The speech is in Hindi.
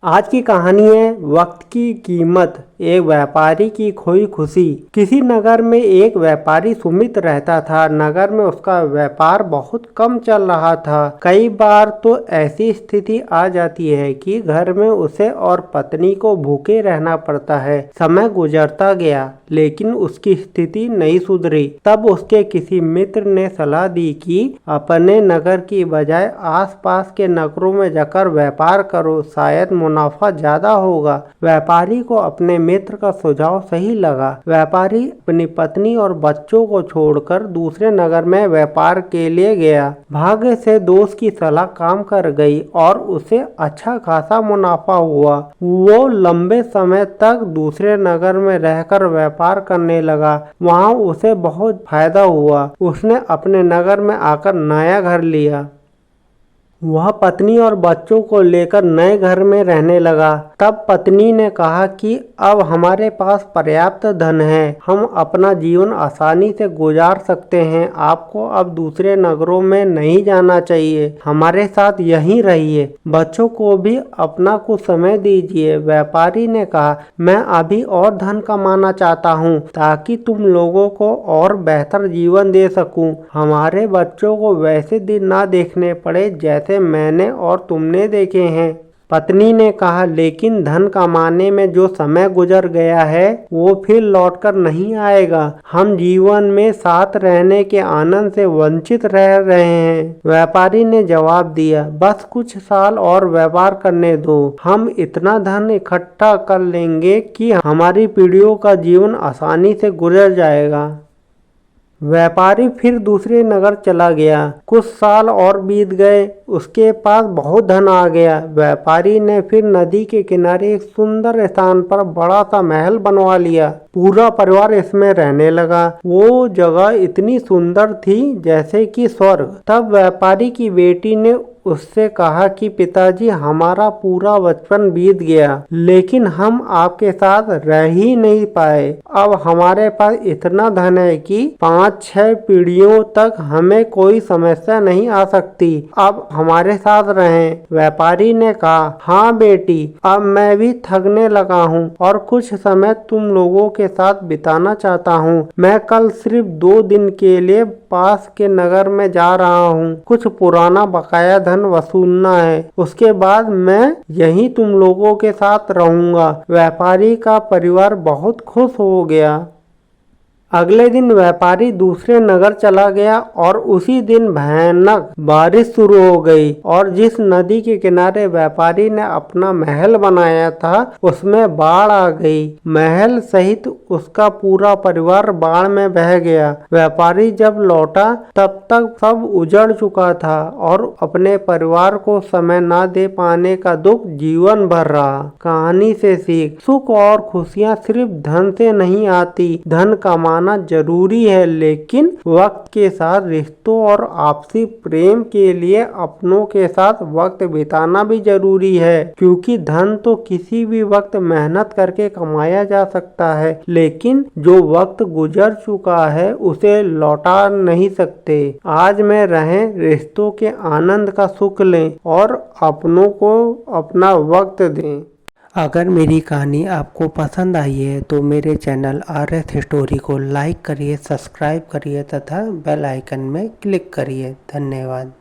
आज की कहानी है वक्त की कीमत। एक व्यापारी की खोई खुशी। किसी नगर में एक व्यापारी सुमित रहता था। नगर में उसका व्यापार बहुत कम चल रहा था। कई बार तो ऐसी स्थिति आ जाती है कि घर में उसे और पत्नी को भूखे रहना पड़ता है। समय गुजरता गया लेकिन उसकी स्थिति नहीं सुधरी। तब उसके किसी मित्र ने सलाह दी कि अपने नगर की बजाय आसपास के नगरों में जाकर व्यापार करो, शायद मुनाफा ज्यादा होगा। व्यापारी को अपने मित्र का सुझाव सही लगा। व्यापारी अपनी पत्नी और बच्चों को छोड़कर दूसरे नगर में व्यापार के लिए गया। भाग्य से दोस्त की सलाह काम कर गई और उसे अच्छा खासा मुनाफा हुआ। वो लंबे समय तक दूसरे नगर में रहकर व्यापार करने लगा। वहाँ उसे बहुत फायदा हुआ। उसने अपने नगर में आकर नया घर लिया। वह पत्नी और बच्चों को लेकर नए घर में रहने लगा। तब पत्नी ने कहा कि अब हमारे पास पर्याप्त धन है, हम अपना जीवन आसानी से गुजार सकते हैं। आपको अब दूसरे नगरों में नहीं जाना चाहिए, हमारे साथ यहीं रहिए। बच्चों को भी अपना कुछ समय दीजिए। व्यापारी ने कहा, मैं अभी और धन कमाना चाहता हूँ ताकि तुम लोगों को और बेहतर जीवन दे सकूं। हमारे बच्चों को वैसे दिन ना देखने पड़े जैसे मैंने और तुमने देखे हैं। पत्नी ने कहा, लेकिन धन कमाने में जो समय गुजर गया है वो फिर लौटकर नहीं आएगा। हम जीवन में साथ रहने के आनंद से वंचित रह रहे हैं। व्यापारी ने जवाब दिया, बस कुछ साल और व्यापार करने दो, हम इतना धन इकट्ठा कर लेंगे कि हमारी पीढ़ियों का जीवन आसानी से गुजर जाएगा। व्यापारी फिर दूसरे नगर चला गया। कुछ साल और बीत गए, उसके पास बहुत धन आ गया। व्यापारी ने फिर नदी के किनारे एक सुंदर स्थान पर बड़ा सा महल बनवा लिया। पूरा परिवार इसमें रहने लगा। वो जगह इतनी सुंदर थी जैसे कि स्वर्ग। तब व्यापारी की बेटी ने उससे कहा कि पिताजी, हमारा पूरा बचपन बीत गया लेकिन हम आपके साथ रह ही नहीं पाए। अब हमारे पास इतना धन है कि 5-6 पीढ़ियों तक हमें कोई समस्या नहीं आ सकती। अब हमारे साथ रहें। व्यापारी ने कहा, हाँ बेटी, अब मैं भी थकने लगा हूँ और कुछ समय तुम लोगों के साथ बिताना चाहता हूँ। मैं कल सिर्फ 2 दिन के लिए पास के नगर में जा रहा हूँ। कुछ पुराना बकाया धन वसूलना है, उसके बाद मैं यहीं तुम लोगों के साथ रहूंगा। व्यापारी का परिवार बहुत खुश हो गया। अगले दिन व्यापारी दूसरे नगर चला गया और उसी दिन भयानक बारिश शुरू हो गई और जिस नदी के किनारे व्यापारी ने अपना महल बनाया था उसमें बाढ़ आ गई। महल सहित उसका पूरा परिवार बाढ़ में बह गया। व्यापारी जब लौटा तब तक सब उजड़ चुका था और अपने परिवार को समय न दे पाने का दुख जीवन भर रहा। कहानी से सीख, सुख और खुशियाँ सिर्फ धन से नहीं आती। धन कमाना जरूरी है लेकिन वक्त के साथ रिश्तों और आपसी प्रेम के लिए अपनों के साथ वक्त बिताना भी जरूरी है, क्योंकि धन तो किसी भी वक्त मेहनत करके कमाया जा सकता है लेकिन जो वक्त गुजर चुका है उसे लौटा नहीं सकते। आज में रहें, रिश्तों के आनंद का सुख लें और अपनों को अपना वक्त दें। अगर मेरी कहानी आपको पसंद आई है तो मेरे चैनल RS स्टोरी को लाइक करिए, सब्सक्राइब करिए तथा बेल आइकन में क्लिक करिए। धन्यवाद।